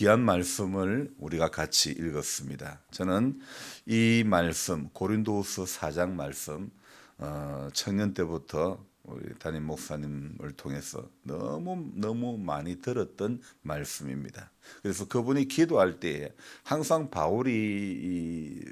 귀한 말씀을 우리가 같이 읽었습니다. 저는 이 말씀 고린도후서 4장 말씀 청년 때부터 우리 담임 목사님을 통해서 너무 많이 들었던 말씀입니다. 그래서 그분이 기도할 때에 항상 바울이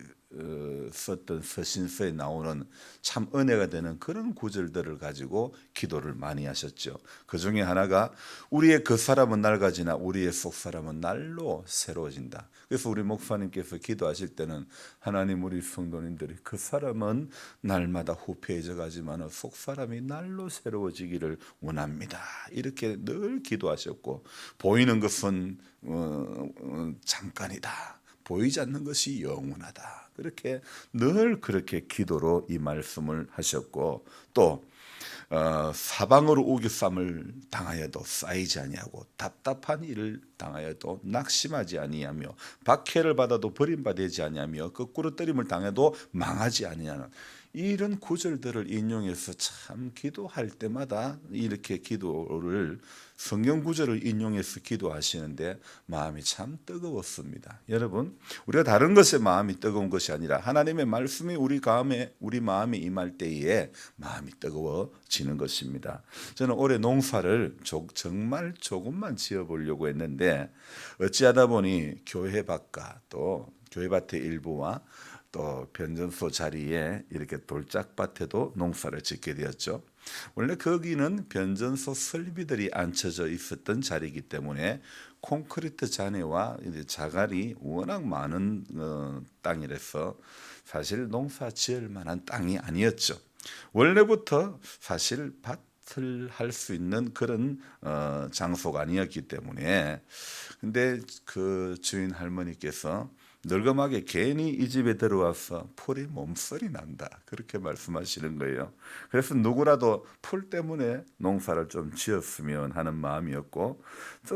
썼던 서신서에 나오는 참 은혜가 되는 그런 구절들을 가지고 기도를 많이 하셨죠. 그 중에 하나가 우리의 그 사람은 낡아지나 우리의 속 사람은 날로 새로워진다. 그래서 우리 목사님께서 기도하실 때는 하나님, 우리 성도님들이 그 사람은 날마다 후패해져 가지만 속 사람이 날로 새로워지기를 원합니다. 이렇게 늘 기도하셨고, 보이는 것은 잠깐이다. 보이지 않는 것이 영원하다. 그렇게 늘 그렇게 기도로 이 말씀을 하셨고, 또 사방으로 우겨쌈을 당하여도 쌓이지 아니하고 답답한 일을 당하여도 낙심하지 아니하며 박해를 받아도 버림받지 아니하며 거꾸로 뜨림을 당해도 망하지 아니하는 이런 구절들을 인용해서 참 기도할 때마다 이렇게 기도를 성경 구절을 인용해서 기도하시는데 마음이 참 뜨거웠습니다. 여러분, 우리가 다른 것에 마음이 뜨거운 것이 아니라 하나님의 말씀이 우리 마음에 임할 때에 마음이 뜨거워지는 것입니다. 저는 올해 농사를 정말 조금만 지어보려고 했는데 어찌하다 보니 교회 밖과 또 교회 밭의 일부와 또 변전소 자리에 이렇게 돌짝밭에도 농사를 짓게 되었죠. 원래 거기는 변전소 설비들이 앉혀져 있었던 자리이기 때문에 콘크리트 잔해와 이제 자갈이 워낙 많은 땅이라서 사실 농사 지을 만한 땅이 아니었죠. 원래부터 사실 밭을 할 수 있는 그런 장소가 아니었기 때문에, 근데 그 주인 할머니께서 늙음하게 괜히 이 집에 들어와서 풀이 몸살이 난다, 그렇게 말씀하시는 거예요. 그래서 누구라도 풀 때문에 농사를 좀 지었으면 하는 마음이었고,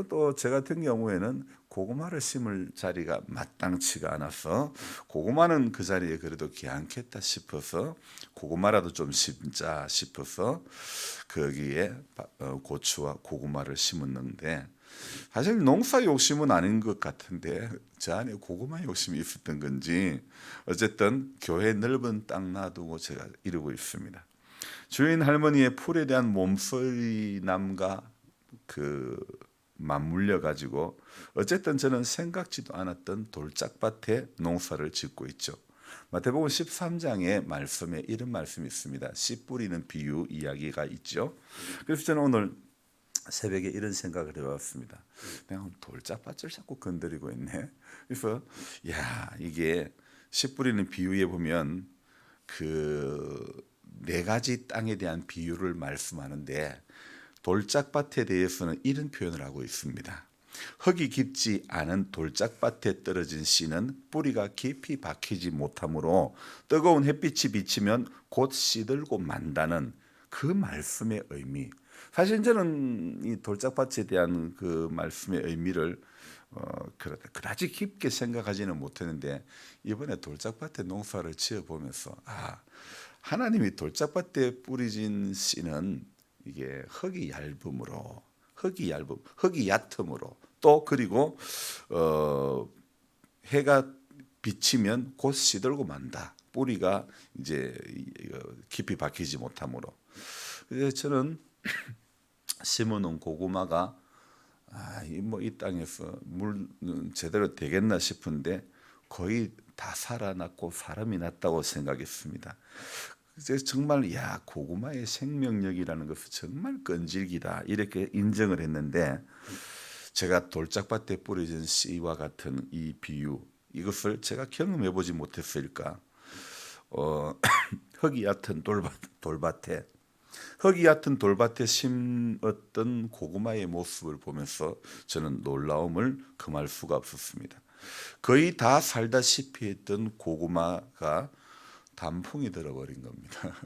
또 제 같은 경우에는 고구마를 심을 자리가 마땅치가 않아서 고구마는 그 자리에 그래도 귀찮겠다 싶어서 고구마라도 좀 심자 싶어서 거기에 고추와 고구마를 심었는데, 사실 농사 욕심은 아닌 것 같은데 저 안에 고구마 욕심이 있었던 건지 어쨌든 교회 넓은 땅 놔두고 제가 이러고 있습니다. 주인 할머니의 풀에 대한 몸서리남과 그 맞물려 가지고 어쨌든 저는 생각지도 않았던 돌짝밭에 농사를 짓고 있죠. 마태복음 13장의 말씀에 이런 말씀이 있습니다. 씨 뿌리는 비유 이야기가 있죠. 그래서 저는 오늘 새벽에 이런 생각을 해봤습니다. 내가 돌짝밭을 자꾸 건드리고 있네. 그래서 이게 씨 뿌리는 비유에 보면 그 네 가지 땅에 대한 비유를 말씀하는데, 돌짝밭에 대해서는 이런 표현을 하고 있습니다. 흙이 깊지 않은 돌짝밭에 떨어진 씨는 뿌리가 깊이 박히지 못하므로 뜨거운 햇빛이 비치면 곧 씨들고 만다는 그 말씀의 의미. 사실 저는 이 돌짝밭에 대한 그 말씀의 의미를 그다지 깊게 생각하지는 못했는데, 이번에 돌짝밭에 농사를 지어보면서 하나님이 돌짝밭에 뿌리진 씨는 이게 흙이 얕음으로 또 그리고 해가 비치면 곧 시들고 만다. 뿌리가 이제 깊이 박히지 못하므로. 그래서 저는 심어놓은 고구마가 이 땅에서 물 제대로 되겠나 싶은데 거의 다 살아났고 사람이 났다고 생각했습니다. 그래서 정말 고구마의 생명력이라는 것은 정말 끈질기다, 이렇게 인정을 했는데, 제가 돌짝밭에 뿌려진 씨와 같은 이 비유, 이것을 제가 경험해 보지 못했을까? 흙이 얕은 돌밭에 심었던 고구마의 모습을 보면서 저는 놀라움을 금할 수가 없었습니다. 거의 다 살다시피 했던 고구마가 단풍이 들어버린 겁니다.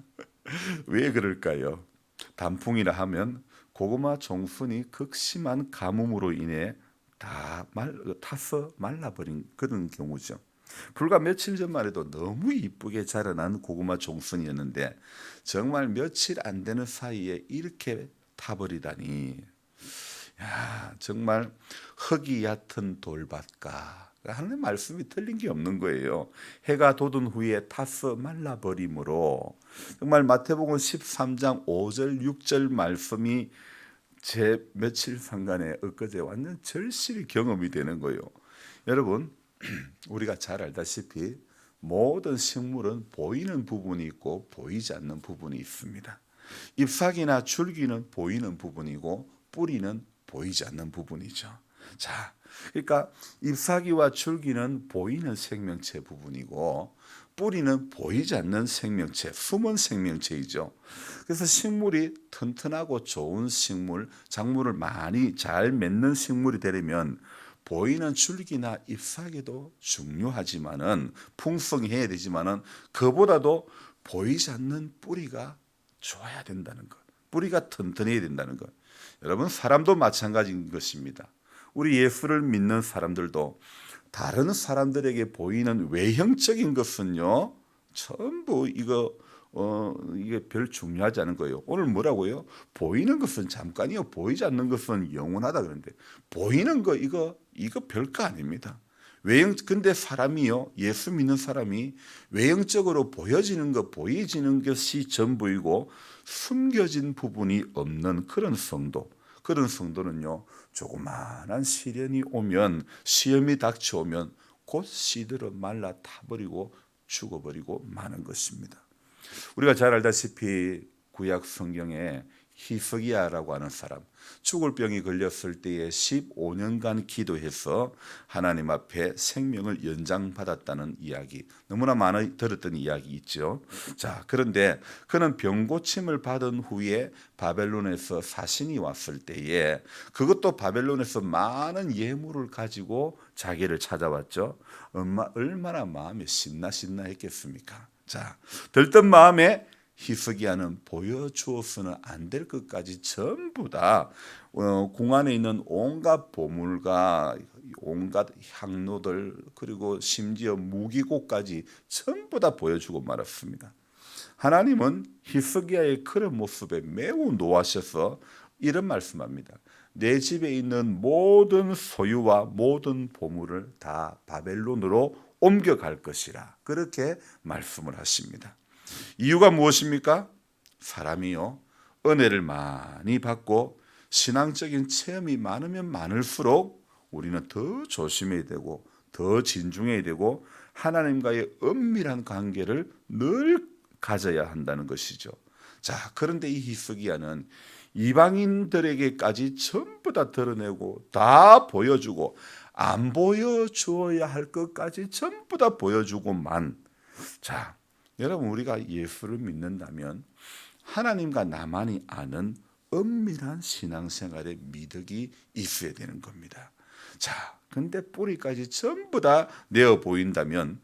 왜 그럴까요? 단풍이라 하면 고구마 종순이 극심한 가뭄으로 인해 다 타서 말라버린 그런 경우죠. 불과 며칠 전만 해도 너무 이쁘게 자라난 고구마 종순이었는데 정말 며칠 안 되는 사이에 이렇게 타버리다니, 야, 정말 흙이 얕은 돌밭과 하는 말씀이 틀린 게 없는 거예요. 해가 돋은 후에 타서 말라버림으로 정말 마태복음 13장 5절 6절 말씀이 제 며칠 상간에 엊그제 완전 절실히 경험이 되는 거예요. 여러분, 우리가 잘 알다시피 모든 식물은 보이는 부분이 있고 보이지 않는 부분이 있습니다. 잎사귀나 줄기는 보이는 부분이고 뿌리는 보이지 않는 부분이죠. 자, 그러니까 잎사귀와 줄기는 보이는 생명체 부분이고 뿌리는 보이지 않는 생명체, 숨은 생명체이죠. 그래서 식물이 튼튼하고 좋은 식물, 작물을 많이 잘 맺는 식물이 되려면 보이는 줄기나 잎사귀도 중요하지만은 풍성해야 되지만은 그보다도 보이지 않는 뿌리가 좋아야 된다는 것. 뿌리가 튼튼해야 된다는 것. 여러분, 사람도 마찬가지인 것입니다. 우리 예수를 믿는 사람들도 다른 사람들에게 보이는 외형적인 것은요, 전부 이게 별 중요하지 않은 거예요. 오늘 뭐라고요? 보이는 것은 잠깐이요, 보이지 않는 것은 영원하다 그러는데 보이는 거 이거 별거 아닙니다. 근데 사람이요, 예수 믿는 사람이 외형적으로 보여지는 것, 보이지는 것이 전부이고 숨겨진 부분이 없는 그런 성도. 그런 성도는요, 조그마한 시련이 오면, 시험이 닥쳐오면 곧 시들어 말라 타버리고 죽어버리고 마는 것입니다. 우리가 잘 알다시피 구약 성경에 히스기야라고 하는 사람, 죽을 병이 걸렸을 때에 15년간 기도해서 하나님 앞에 생명을 연장받았다는 이야기, 너무나 많이 들었던 이야기 있죠. 자, 그런데 그는 병 고침을 받은 후에 바벨론에서 사신이 왔을 때에 그것도 바벨론에서 많은 예물을 가지고 자기를 찾아왔죠. 얼마나 마음이 신나 했겠습니까? 자, 들뜬 마음에 히스기야는 보여주어서는 안 될 것까지 전부 다 궁 안에 있는 온갖 보물과 온갖 향로들, 그리고 심지어 무기고까지 전부 다 보여주고 말았습니다. 하나님은 히스기야의 그런 모습에 매우 노하셔서 이런 말씀합니다. 내 집에 있는 모든 소유와 모든 보물을 다 바벨론으로 옮겨갈 것이라, 그렇게 말씀을 하십니다. 이유가 무엇입니까? 사람이요, 은혜를 많이 받고 신앙적인 체험이 많으면 많을수록 우리는 더 조심해야 되고 더 진중해야 되고 하나님과의 은밀한 관계를 늘 가져야 한다는 것이죠. 자, 그런데 이 히스기야는 이방인들에게까지 전부 다 드러내고 다 보여주고 안 보여주어야 할 것까지 전부 다 보여주고만. 자, 여러분, 우리가 예수를 믿는다면 하나님과 나만이 아는 은밀한 신앙생활의 미덕이 있어야 되는 겁니다. 자, 근데 뿌리까지 전부 다 내어 보인다면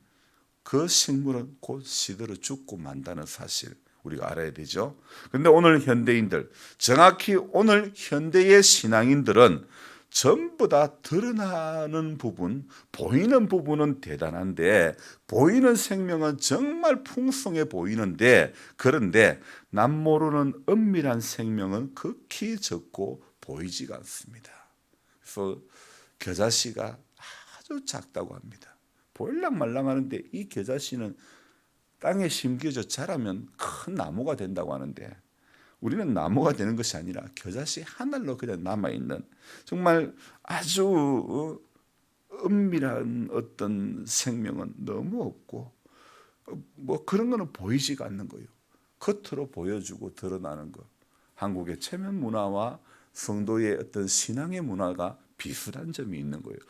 그 식물은 곧 시들어 죽고 만다는 사실 우리가 알아야 되죠. 근데 오늘 현대인들, 정확히 오늘 현대의 신앙인들은 전부 다 드러나는 부분, 보이는 부분은 대단한데 보이는 생명은 정말 풍성해 보이는데, 그런데 남 모르는 은밀한 생명은 극히 적고 보이지가 않습니다. 그래서 겨자씨가 아주 작다고 합니다. 보일랑말랑하는데 이 겨자씨는 땅에 심겨져 자라면 큰 나무가 된다고 하는데, 우리는 나무가 되는 것이 아니라 겨자씨 하늘로 그냥 남아있는 정말 아주 은밀한 어떤 생명은 너무 없고 뭐 그런 거는 보이지가 않는 거예요. 겉으로 보여주고 드러나는 것. 한국의 체면 문화와 성도의 어떤 신앙의 문화가 비슷한 점이 있는 거예요.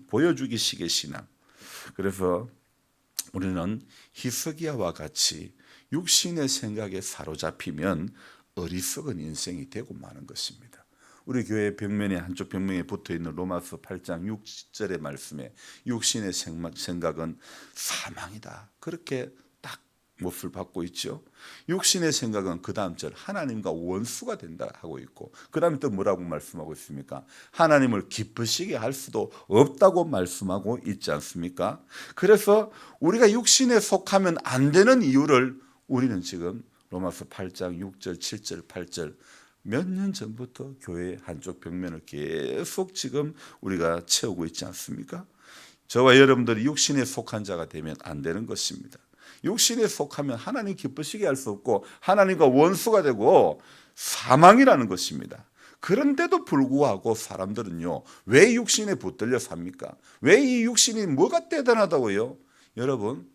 보여주기식의 신앙. 그래서 우리는 히스기야와 같이 육신의 생각에 사로잡히면 어리석은 인생이 되고 마는 것입니다. 우리 교회 벽면에, 한쪽 벽면에 붙어있는 로마서 8장 6절의 말씀에 육신의 생각은 사망이다, 그렇게 딱 못을 받고 있죠. 육신의 생각은 그 다음 절 하나님과 원수가 된다 하고 있고, 그 다음에 또 뭐라고 말씀하고 있습니까? 하나님을 기쁘시게 할 수도 없다고 말씀하고 있지 않습니까? 그래서 우리가 육신에 속하면 안 되는 이유를 우리는 지금 로마서 8장 6절 7절 8절 몇 년 전부터 교회 한쪽 벽면을 계속 지금 우리가 채우고 있지 않습니까? 저와 여러분들이 육신에 속한 자가 되면 안 되는 것입니다. 육신에 속하면 하나님 기쁘시게 할 수 없고 하나님과 원수가 되고 사망이라는 것입니다. 그런데도 불구하고 사람들은요, 왜 육신에 붙들려 삽니까? 왜 이 육신이 뭐가 대단하다고요? 여러분,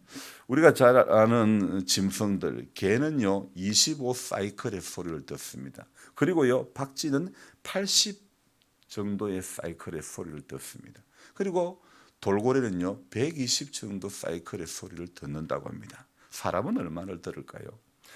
우리가 잘 아는 짐승들, 개는요 25사이클의 소리를 듣습니다. 그리고요 박쥐는 80 정도의 사이클의 소리를 듣습니다. 그리고 돌고래는요 120 정도 사이클의 소리를 듣는다고 합니다. 사람은 얼마나 들을까요?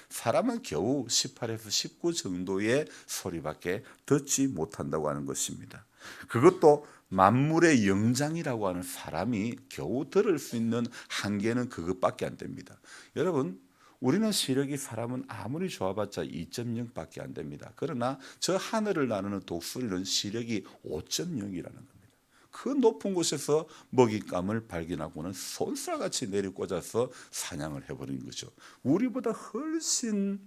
사람은 겨우 18에서 19 정도의 소리밖에 듣지 못한다고 하는 것입니다. 그것도 만물의 영장이라고 하는 사람이 겨우 들을 수 있는 한계는 그것밖에 안 됩니다. 여러분, 우리는 시력이 사람은 아무리 좋아봤자 2.0밖에 안 됩니다. 그러나 저 하늘을 나누는 독수리는 시력이 5.0이라는 겁니다. 그 높은 곳에서 먹잇감을 발견하고는 손살같이 내리꽂아서 사냥을 해버린 거죠. 우리보다 훨씬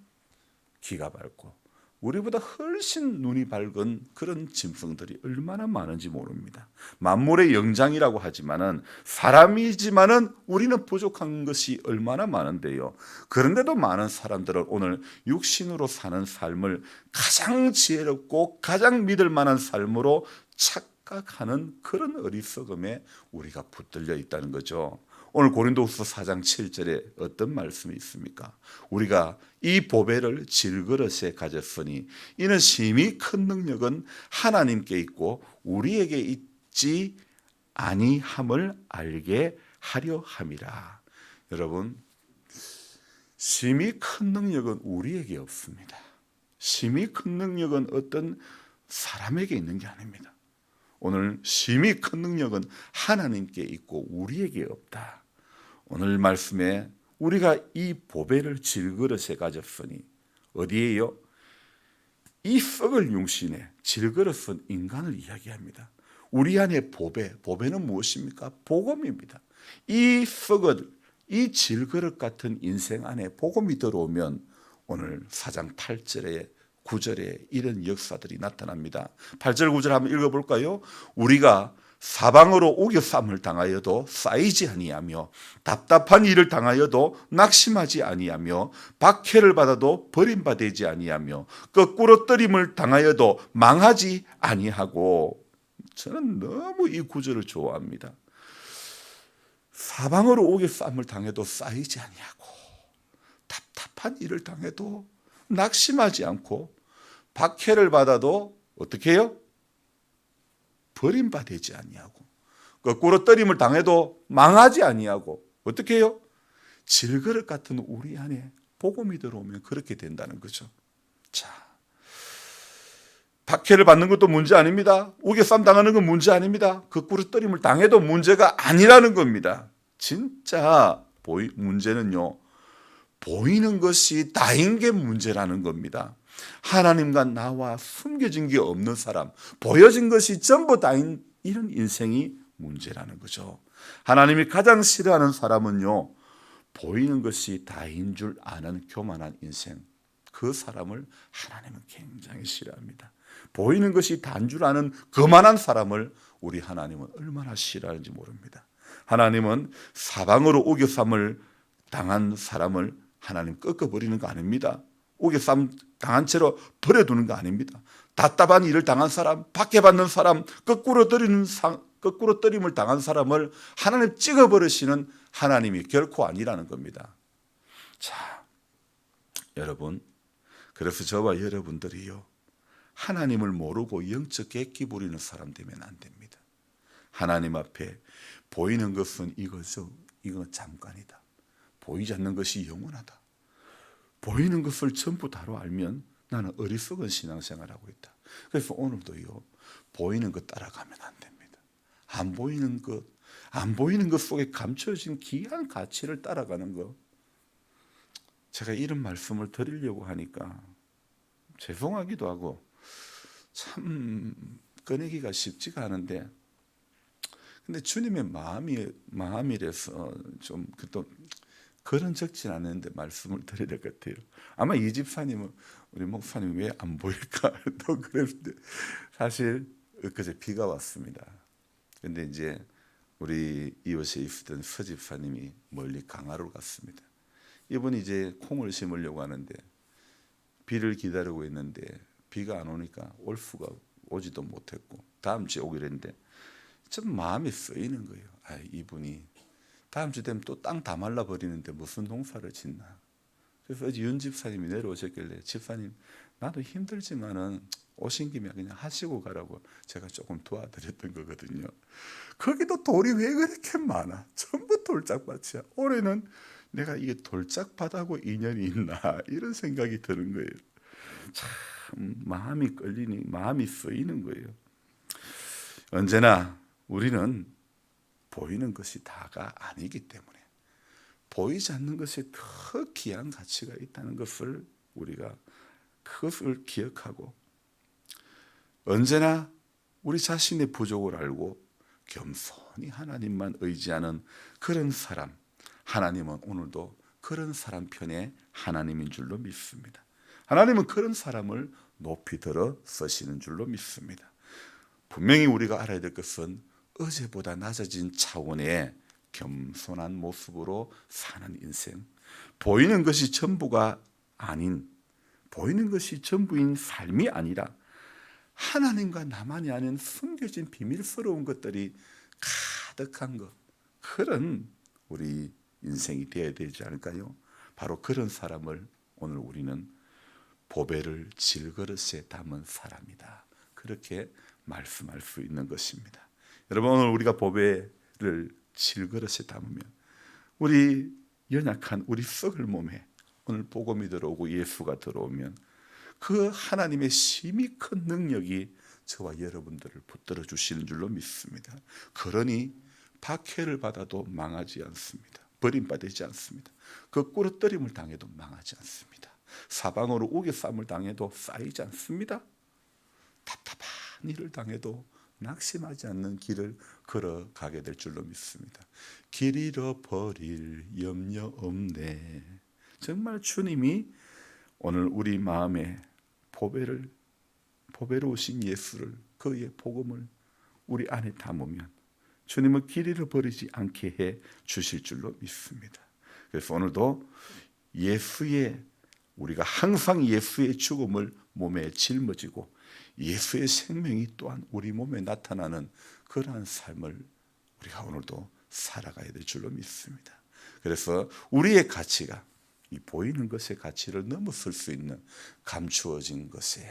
기가 밝고 우리보다 훨씬 눈이 밝은 그런 짐승들이 얼마나 많은지 모릅니다. 만물의 영장이라고 하지만은 사람이지만은 우리는 부족한 것이 얼마나 많은데요. 그런데도 많은 사람들은 오늘 육신으로 사는 삶을 가장 지혜롭고 가장 믿을 만한 삶으로 착각하는 그런 어리석음에 우리가 붙들려 있다는 거죠. 오늘 고린도후서 4장 7절에 어떤 말씀이 있습니까? 우리가 이 보배를 질그릇에 가졌으니 이는 심히 큰 능력은 하나님께 있고 우리에게 있지 아니함을 알게 하려 함이라. 여러분, 심히 큰 능력은 우리에게 없습니다. 심히 큰 능력은 어떤 사람에게 있는 게 아닙니다. 오늘 심히 큰 능력은 하나님께 있고 우리에게 없다. 오늘 말씀에 우리가 이 보배를 질그릇에 가졌으니 어디에요? 이 썩을 용신에 질그릇은 인간을 이야기합니다. 우리 안에 보배는 무엇입니까? 복음입니다. 이 썩을 이 질그릇 같은 인생 안에 복음이 들어오면 오늘 4장 8절에 9절에 이런 역사들이 나타납니다. 8절 9절 한번 읽어볼까요? 우리가 사방으로 오겨쌈을 당하여도 쌓이지 아니하며 답답한 일을 당하여도 낙심하지 아니하며 박해를 받아도 버림받지 아니하며 거꾸로 떨림을 당하여도 망하지 아니하고. 저는 너무 이 구절을 좋아합니다. 사방으로 오겨쌈을 당해도 쌓이지 아니하고 답답한 일을 당해도 낙심하지 않고 박해를 받아도 어떻게 해요? 버림받지 아니하고 거꾸로 떨림을 당해도 망하지 아니하고 어떻게 해요? 질그릇 같은 우리 안에 복음이 들어오면 그렇게 된다는 거죠. 자, 박해를 받는 것도 문제 아닙니다. 우겨쌈 당하는 건 문제 아닙니다. 거꾸로 떨림을 당해도 문제가 아니라는 겁니다. 진짜 문제는요, 보이는 것이 다인 게 문제라는 겁니다. 하나님과 나와 숨겨진 게 없는 사람, 보여진 것이 전부 다인 이런 인생이 문제라는 거죠. 하나님이 가장 싫어하는 사람은요, 보이는 것이 다인 줄 아는 교만한 인생, 그 사람을 하나님은 굉장히 싫어합니다. 보이는 것이 다인 줄 아는 거만한 사람을 우리 하나님은 얼마나 싫어하는지 모릅니다. 하나님은 사방으로 오겨쌈을 당한 사람을 하나님 꺾어버리는 거 아닙니다. 오겨쌈 당한 채로 버려두는 거 아닙니다. 답답한 일을 당한 사람, 박해받는 사람, 거꾸로 떨림을 당한 사람을 하나님 찍어버리시는 하나님이 결코 아니라는 겁니다. 자, 여러분, 그래서 저와 여러분들이요, 하나님을 모르고 영적 객기 부리는 사람 되면 안 됩니다. 하나님 앞에 보이는 것은 이거죠. 이건 잠깐이다. 보이지 않는 것이 영원하다. 보이는 것을 전부 다로 알면 나는 어리석은 신앙생활하고 있다. 그래서 오늘도요, 보이는 것 따라가면 안 됩니다. 안 보이는 것 속에 감춰진 귀한 가치를 따라가는 것. 제가 이런 말씀을 드리려고 하니까 죄송하기도 하고 참 꺼내기가 쉽지가 않은데, 근데 주님의 마음이라서 좀 또 그런 적진 않았는데 말씀을 드려야 될 것 같아요. 아마 이 집사님은 우리 목사님 왜 안 보일까 또 그랬는데 사실 엊그제 비가 왔습니다. 근데 이제 우리 이웃에 있었던 서 집사님이 멀리 강화로 갔습니다. 이분이 이제 콩을 심으려고 하는데 비를 기다리고 있는데 비가 안 오니까 올 수가 오지도 못했고 다음 주에 오기로 했는데 좀 마음이 쓰이는 거예요. 아, 이분이 다음 주 되면 또 땅 다 말라 버리는데 무슨 농사를 짓나. 그래서 어제 윤 집사님이 내려오셨길래 집사님 나도 힘들지만은 오신 김에 그냥 하시고 가라고 제가 조금 도와드렸던 거거든요. 거기도 돌이 왜 그렇게 많아? 전부 돌짝밭이야. 올해는 내가 이게 돌짝밭하고 인연이 있나 이런 생각이 드는 거예요. 참 마음이 끌리니 마음이 쓰이는 거예요. 언제나 우리는 보이는 것이 다가 아니기 때문에 보이지 않는 것에 더 귀한 가치가 있다는 것을 우리가 그것을 기억하고 언제나 우리 자신의 부족을 알고 겸손히 하나님만 의지하는 그런 사람, 하나님은 오늘도 그런 사람 편에 하나님인 줄로 믿습니다. 하나님은 그런 사람을 높이 들어 쓰시는 줄로 믿습니다. 분명히 우리가 알아야 될 것은 어제보다 낮아진 차원의 겸손한 모습으로 사는 인생, 보이는 것이 전부가 아닌, 보이는 것이 전부인 삶이 아니라 하나님과 나만이 아는 숨겨진 비밀스러운 것들이 가득한 것, 그런 우리 인생이 되어야 되지 않을까요? 바로 그런 사람을 오늘 우리는 보배를 질그릇에 담은 사람이다, 그렇게 말씀할 수 있는 것입니다. 여러분, 오늘 우리가 보배를 질그릇에 담으면 우리 연약한 우리 썩을 몸에 오늘 복음이 들어오고 예수가 들어오면 그 하나님의 심히 큰 능력이 저와 여러분들을 붙들어 주시는 줄로 믿습니다. 그러니 박해를 받아도 망하지 않습니다. 버림받지 않습니다. 그 꾸러뜨림을 당해도 망하지 않습니다. 사방으로 우겨쌈을 당해도 쌓이지 않습니다. 답답한 일을 당해도 낙심하지 않는 길을 걸어가게 될 줄로 믿습니다. 길 잃어버릴 염려 없네. 정말 주님이 오늘 우리 마음에 보배로 오신 예수를, 그의 복음을 우리 안에 담으면 주님은 길 잃어버리지 않게 해 주실 줄로 믿습니다. 그래서 오늘도 우리가 항상 예수의 죽음을 몸에 짊어지고 예수의 생명이 또한 우리 몸에 나타나는 그러한 삶을 우리가 오늘도 살아가야 될 줄로 믿습니다. 그래서 우리의 가치가 이 보이는 것의 가치를 넘어설 수 있는 감추어진 것에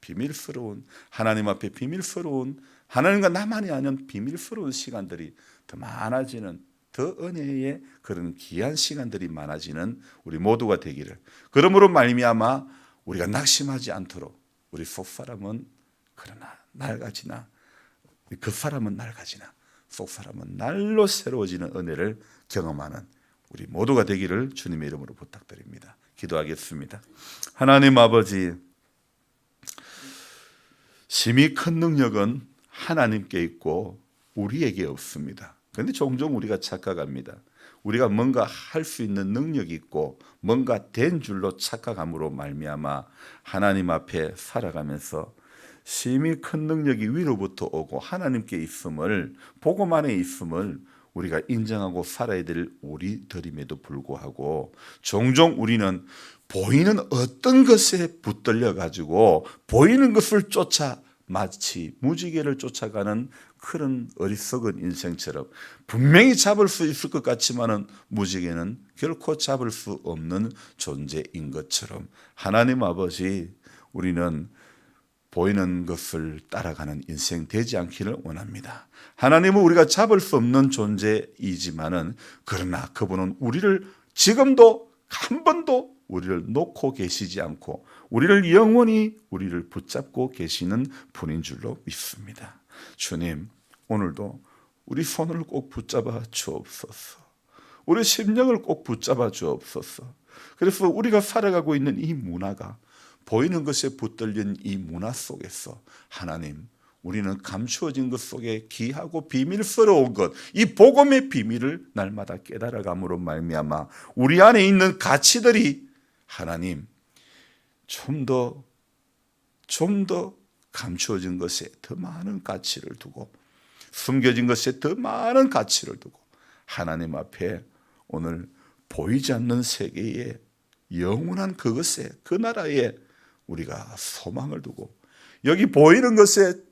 비밀스러운, 하나님 앞에 비밀스러운, 하나님과 나만이 아는 비밀스러운 시간들이 더 많아지는, 더 은혜의 그런 귀한 시간들이 많아지는 우리 모두가 되기를, 그러므로 말미암아 우리가 낙심하지 않도록 우리 속사람은 그러나 낡아지나 그 사람은 낡아지나 속사람은 날로 새로워지는 은혜를 경험하는 우리 모두가 되기를 주님의 이름으로 부탁드립니다. 기도하겠습니다. 하나님 아버지, 심히 큰 능력은 하나님께 있고 우리에게 없습니다. 그런데 종종 우리가 착각합니다. 우리가 뭔가 할 수 있는 능력이 있고 뭔가 된 줄로 착각함으로 말미암아 하나님 앞에 살아가면서 심히 큰 능력이 위로부터 오고 하나님께 있음을, 복음 안에 있음을 우리가 인정하고 살아야 될 우리들임에도 불구하고 종종 우리는 보이는 어떤 것에 붙들려 가지고 보이는 것을 쫓아 마치 무지개를 쫓아가는 그런 어리석은 인생처럼 분명히 잡을 수 있을 것 같지만은 무지개는 결코 잡을 수 없는 존재인 것처럼 하나님 아버지, 우리는 보이는 것을 따라가는 인생 되지 않기를 원합니다. 하나님은 우리가 잡을 수 없는 존재이지만은 그러나 그분은 우리를 지금도 한 번도 우리를 놓고 계시지 않고 우리를 영원히 우리를 붙잡고 계시는 분인 줄로 믿습니다. 주님, 오늘도 우리 손을 꼭 붙잡아 주옵소서. 우리 심령을 꼭 붙잡아 주옵소서. 그래서 우리가 살아가고 있는 이 문화가, 보이는 것에 붙들린 이 문화 속에서 하나님, 우리는 감추어진 것 속에 귀하고 비밀스러운 것, 이 복음의 비밀을 날마다 깨달아감으로 말미암아 우리 안에 있는 가치들이 하나님 좀 더 감추어진 것에 더 많은 가치를 두고 숨겨진 것에 더 많은 가치를 두고 하나님 앞에 오늘 보이지 않는 세계에 영원한 그것에 그 나라에 우리가 소망을 두고 여기 보이는 것에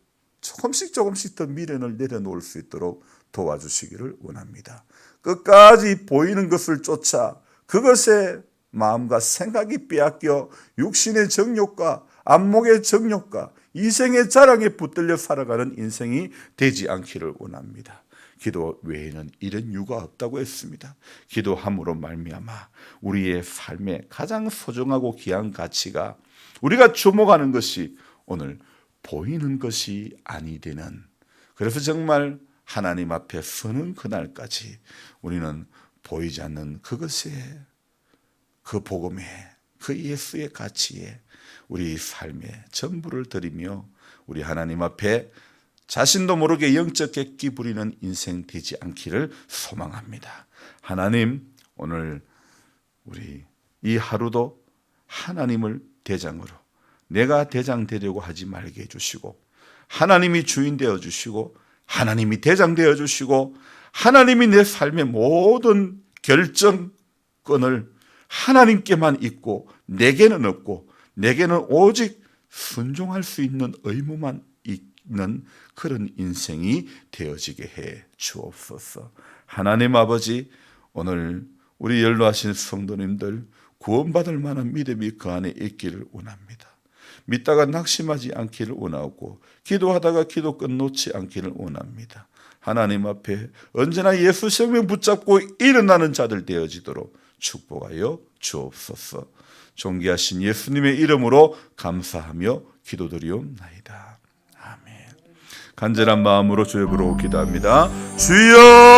조금씩 더 미련을 내려놓을 수 있도록 도와주시기를 원합니다. 끝까지 보이는 것을 쫓아 그것에 마음과 생각이 빼앗겨 육신의 정욕과 안목의 정욕과 이생의 자랑에 붙들려 살아가는 인생이 되지 않기를 원합니다. 기도 외에는 이런 이유가 없다고 했습니다. 기도함으로 말미암아 우리의 삶의 가장 소중하고 귀한 가치가 우리가 주목하는 것이 오늘 보이는 것이 아니 되는, 그래서 정말 하나님 앞에 서는 그날까지 우리는 보이지 않는 그것에 그 복음에 그 예수의 가치에 우리 삶의 전부를 드리며 우리 하나님 앞에 자신도 모르게 영적 객기 부리는 인생 되지 않기를 소망합니다. 하나님, 오늘 우리 이 하루도 하나님을 대장으로 내가 대장 되려고 하지 말게 해주시고 하나님이 주인 되어주시고 하나님이 대장 되어주시고 하나님이 내 삶의 모든 결정권을 하나님께만 있고 내게는 없고 내게는 오직 순종할 수 있는 의무만 있는 그런 인생이 되어지게 해 주옵소서. 하나님 아버지, 오늘 우리 연로하신 성도님들 구원받을 만한 믿음이 그 안에 있기를 원합니다. 믿다가 낙심하지 않기를 원하고 기도하다가 기도끝 놓지 않기를 원합니다. 하나님 앞에 언제나 예수 생명 붙잡고 일어나는 자들 되어지도록 축복하여 주옵소서. 존귀하신 예수님의 이름으로 감사하며 기도드리옵나이다. 아멘. 간절한 마음으로 주여 부르고 기도합니다. 주여